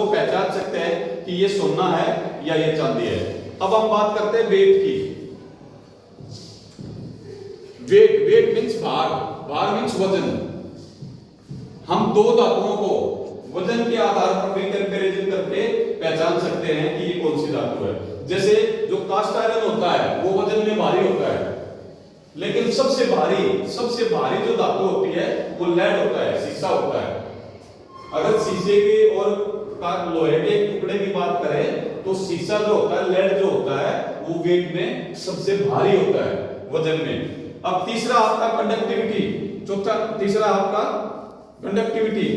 को पहचान सकते हैं कि ये सोना है या ये चांदी है। अब हम बात करते हैं वेट की। वेट मीन्स भार मीन्स वजन। हम दो धातुओं को वजन के आधार पर भी कंपैरिजन करके पहचान सकते हैं कि ये कौन सी धातु है। जैसे जो कास्ट आयरन होता है वो वजन में भारी होता है, लेकिन सबसे भारी जो धातु होती है वो लेड होता है, शीशा होता है। अगर शीशे के और लोहे के टुकड़े की बात करें तो शीशा जो होता है, लेड जो होता है, वो वेट में सबसे भारी होता है वजन में। अब तीसरा आपका कंडक्टिविटी, तीसरा आपका कंडक्टिविटी।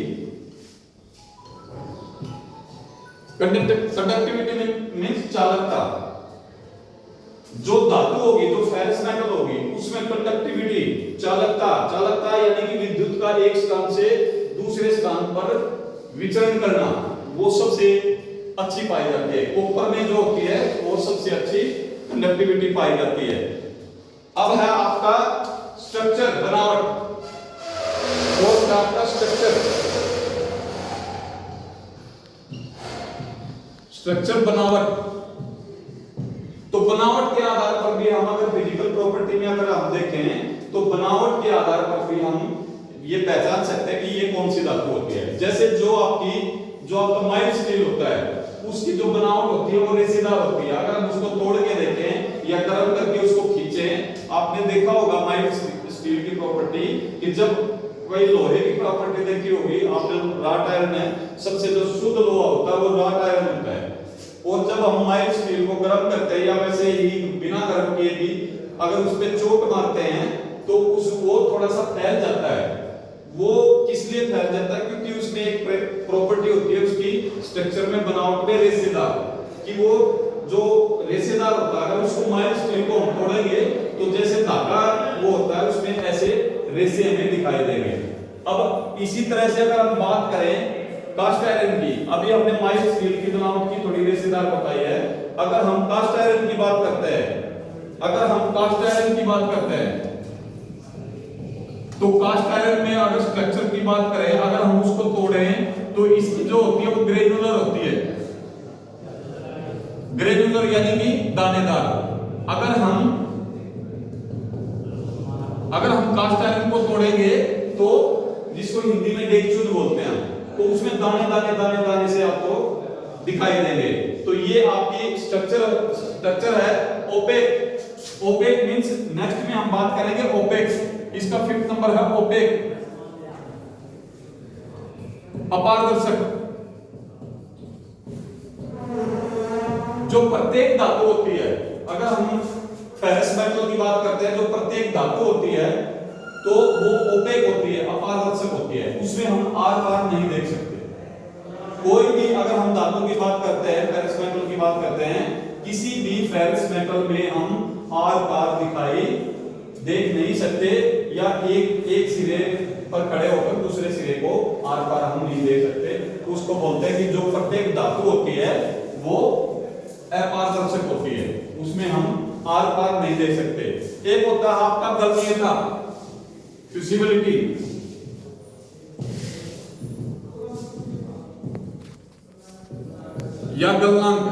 कंडक्टिविटी मीन्स चालकता। जो धातु होगी, जो फेरस मेटल होगी, उसमें कंडक्टिविटी, चालकता यानी कि विद्युत का एक स्थान से दूसरे स्थान पर विचरण करना, वो सबसे अच्छी पाई जाती है। कॉपर में जो होती है वो सबसे अच्छी कंडक्टिविटी पाई जाती है। अब है आपका स्ट्रक्चर, बनावट। और आपका स्ट्रक्चर बनावट। तो बनावट के आधार पर भी हम अगर फिजिकल प्रॉपर्टी में अगर हम देखें तो बनावट के आधार पर भी हम ये पहचान सकते हैं कि ये कौन सी धातु होती है। जैसे जो आपका माइल्ड स्टील होता है, उसकी जो बनावट होती है वो रेशेदार होती है। अगर हम उसको तोड़ के देखें या गर्म करके उसको खींचें, आपने देखा होगा माइल्ड स्टील की प्रॉपर्टी कि जब कोई लोहे की प्रॉपर्टी देखी होगी आपने, राट आयरन है, सबसे जो शुद्ध लोहा होता है वो राट आयरन होता है। और जब हम माइल्ड स्टील को गर्म करते हैं या वैसे ही बिना गर्म किए भी अगर उस पे चोट मारते हैं तो वो थोड़ा सा फैल जाता है। वो किस लिए फैल जाता है? क्योंकि उसमें एक प्रॉपर्टी होती है उसकी स्ट्रक्चर में, बनावट में, रेशेदार, कि वो जो रेशेदार होता है अगर उसको माइल्ड स्टील को हम तोड़ेंगे तो जैसे धागा वो होता है उसमें ऐसे रेशे हमें दिखाई देंगे। अब इसी तरह से अगर हम बात करें कास्ट आयरन की, अभी हमने माइल्ड स्टील की बनावट की थोड़ी रेशेदार बताई है। अगर हम कास्ट आयरन की बात करते हैं, तो कास्ट आयरन में अगर स्ट्रक्चर की बात करें, अगर हम उसको तोड़ें तो इसकी जो होती है वो ग्रेन्युलर होती है। ग्रेन्युलर यानी कि दानेदार। अगर हम कास्ट आयरन को तोड़ेंगे तो जिसको हिंदी में डेगचूद बोलते हैं, तो उसमें दाने से आपको दिखाई देंगे। तो ये आपकी स्ट्रक्चर है ओपेक। ओपेक मींस नेक्स्ट में हम बात करेंगे ओपेक्स। इसका 5th नंबर है ओपेक, अपारदर्शक। जो प्रत्येक धातु होती है, अगर हम फेरस मेटल की बात करते हैं, जो प्रत्येक धातु होती है तो वो ओपेक होती है, अपारदर्शक होती है, उसमें हम आर पार नहीं देख सकते। कोई भी अगर हम धातु की बात करते हैं, फेरस मेटल की बात करते हैं, किसी भी फेरस मेटल में हम आर पार दिखाई देख नहीं सकते, या एक सिरे पर खड़े होकर दूसरे सिरे को आर पार हम नहीं देख सकते। उसको बोलते हैं कि जो प्रत्येक धातु होती है वो अपारदर्शक होती है, उसमें हम आर पार नहीं देख सकते। एक होता है आपका गलनीयता, फ्यूसिबिलिटी। या गलनांक।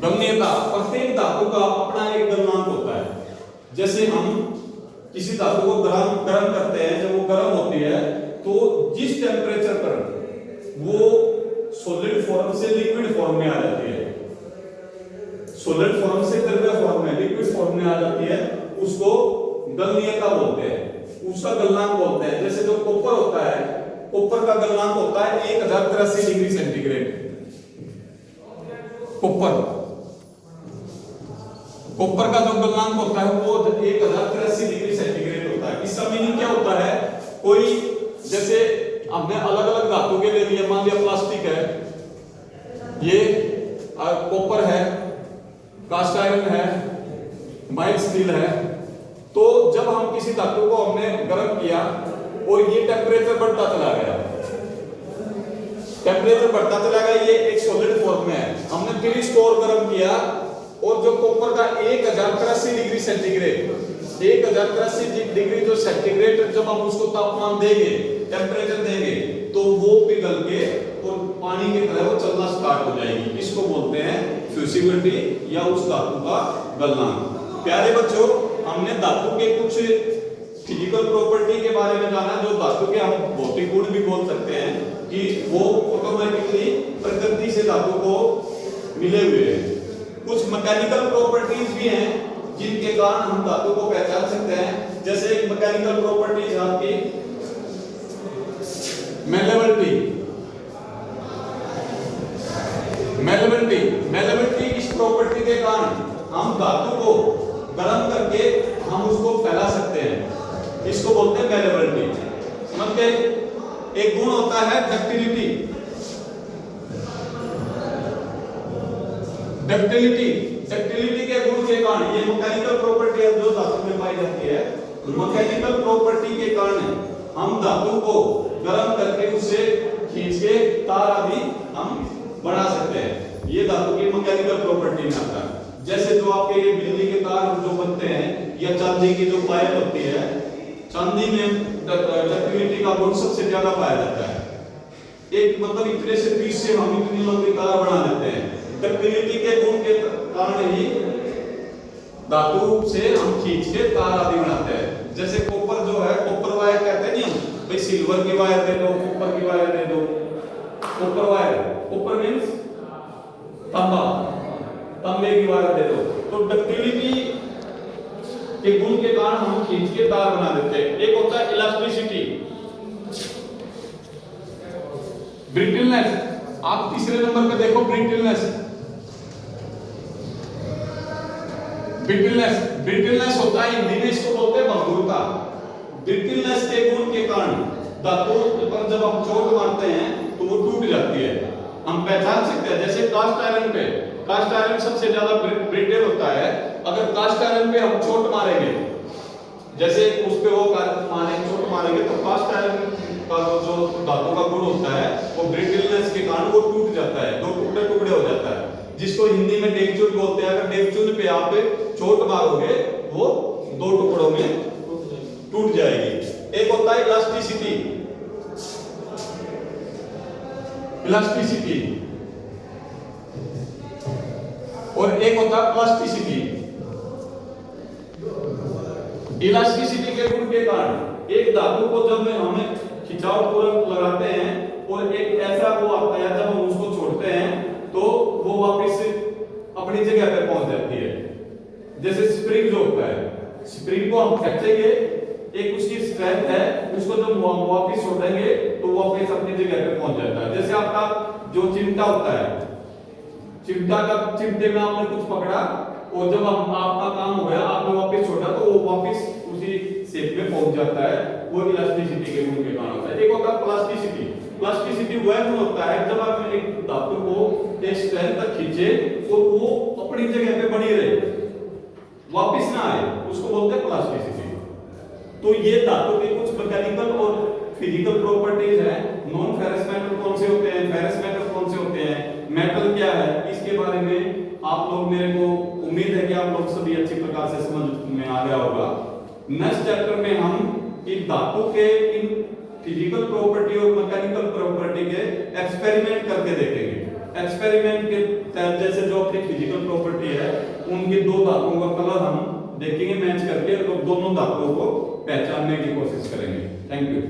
गलनीयता, प्रत्येक धातु का अपना एक गलनांक होता है। जैसे हम किसी धातु को गर्म करते हैं, जब वो गर्म होती है तो जिस टेम्परेचर पर वो सॉलिड फॉर्म से लिक्विड फॉर्म में आ जाती है, सॉलिड फॉर्म से द्रव्य फॉर्म में, लिक्विड फॉर्म में आ जाती है, उसको गलनीयता बोलते हैं, उसका गलनांक बोलते हैं। जैसे जो कॉपर होता है, कॉपर का गलनांक होता है 1083 डिग्री सेंटीग्रेड। कॉपर का जो गलनांक होता है वो 1083 डिग्री सेंटीग्रेड होता है। इसका मीनिंग क्या होता है? कोई जैसे हमने अलग अलग धातु के ले लिया, मान लिया प्लास्टिक है, ये कॉपर है, कास्ट आयरन है, माइल्ड स्टील है। तो जब हम किसी धातु को हमने गर्म किया और ये टेम्परेचर बढ़ता चला गया, ये एक सॉलिड फॉर्म में है, हमने फिर इसको और गर्म किया और जो कॉपर का 1083 डिग्री सेंटीग्रेड, 1083 डिग्री जो सेंटीग्रेड जब हम उसको तापमान देंगे, टेम्परेचर देंगे, तो वो गल के और पानी की तरह वो चलना स्टार्ट हो जाएगी। इसको बोलते हैं फ्यूसिबिलिटी या उस धातु का गलना। प्यारे बच्चों, हमने धातु के कुछ फिजिकल प्रॉपर्टी के बारे में जाना, जो धातु के हम भौतिक गुण भी बोल सकते हैं कि वो ऑटोमेटिकली प्रकृति से धातु को मिले हुए हैं। कुछ मैकेनिकल प्रॉपर्टीज भी हैं जिनके कारण हम धातु को पहचान सकते हैं। जैसे एक मैकेनिकल प्रॉपर्टीज आपकी मेलेबिलिटी। मेलेबिलिटी इस प्रॉपर्टी के कारण हम धातु को गर्म करके हम उसको फैला सकते हैं। इसको बोलते हैं मेलेबिलिटी। समझ गए? एक गुण होता है डक्टिलिटी। डक्टिलिटी के गुण के कारण, ये मैकेनिकल प्रॉपर्टी है जो धातु में पाई जाती है। मैकेनिकल प्रॉपर्टी के कारण हम धातु को गर्म करके उससे खींच के तार आदि हम बना सकते हैं। ये धातु की मैकेनिकल प्रॉपर्टी में आता है। जैसे जो आपके ये बिजली के तार जो बनते हैं या चांदी की जो पायल होती है, चांदी में डक्टिलिटी का गुण सबसे ज्यादा पाया जाता है। एक मतलब इतने से पीस से हम इतनी लंबी तार बना लेते हैं। डक्टिलिटी के गुण के कारण ही धातु से हम खींच के तार आदि बनाते हैं। जैसे कॉपर जो है, कॉपर वायर कहते हैं नहीं हम, भाई सिल्वर की वायर दे दो, कॉपर की वायर दे दो। कॉपर वायर, कॉपर मींस तांबा, तांबे की वायर दे दो। तो डक्टिलिटी के गुण के कारण हम खींच के तार बना देते हैं। एक होता है इलास्टिसिटी, ब्रिटलनेस। आप तीसरे नंबर पे देखो ब्रिटलनेस। ब्रिटलनेस होता है, हिंदी में इसको बोलते हैं भंगुरता। ब्रिटलनेस के गुण के कारण धातु पर जब हम चोट मारते हैं तो वो टूट जाती है। हम पहचान सकते हैं। जैसे कास्ट आयरन पे, कास्ट आयरन सबसे ज्यादा ब्रिटल होता है। अगर कास्ट आयरन पे हम चोट मारेंगे, जैसे उस पे वो चोट मारेंगे तो कास्ट आयरन का जो धातु का गुण होता है वो ब्रिटलनेस के कारण वो टूट जाता है, दो टुकड़े टुकड़े हो जाता है, जिसको हिंदी में डेगचून बोलते हैं। अगर डेगचून पे आप चोट मारोगे वो दो टुकड़ों में टूट जाएगी। एक होता है इलास्टिसिटी, और एक होता है प्लास्टिसिटी। इलास्टिसिटी के गुण के कारण एक धातु को जब हमें खिंचाव पूर्वक लगाते हैं और एक ऐसा वो आता है, जब हम उसको छोड़ते हैं तो वो वापस अपनी जगह पे पहुंच जाती है। जैसे स्प्रिंग जो होता है, स्प्रिंग को हम खींचेंगे, एक उसकी स्ट्रेंथ है, उसको जब वापस छोड़ेंगे तो वापस अपनी जगह पे पहुंच जाता है। जैसे आपका जो चिमटा होता है, चिमटे में आपने कुछ पकड़ा और जब आपका काम हो गया, आपने वापस छोड़ा तो वो वापस उसी शेप में पहुंच जाता है। वो इलास्टिसिटी के गुण के कारण होता है। एक होता है प्लास्टिसिटी वह गुण होता है जब आप एक धातु को एक स्ट्रेंथ तक खींचे और वो अपनी जगह पे बनी रहे, वापस ना आए, उसको बोलते हैं प्लास्टिसिटी। तो ये धातु के कुछ मैकेनिकल और फिजिकल प्रॉपर्टीज हैं। नॉन फेरस मेटल कौन से होते हैं, फेरस मेटल कौन से होते हैं, मेटल क्या है, इसके बारे में आप लोग, मेरे को उम्मीद है कि आप लोग सभी अच्छी प्रकार से समझ में आ गया होगा। नेक्स्ट चैप्टर में हम इन धातु के इन फिजिकल प्रॉपर्टी और मैकेनिकल प्रॉपर्टी के एक्सपेरिमेंट करके देखेंगे। एक्सपेरिमेंट के तहत जैसे जो अपनी फिजिकल प्रॉपर्टी है, उनके दो धातुओं का कलर हम देखेंगे मैच करके, और दोनों धातुओं को पहचानने की कोशिश करेंगे। Thank you.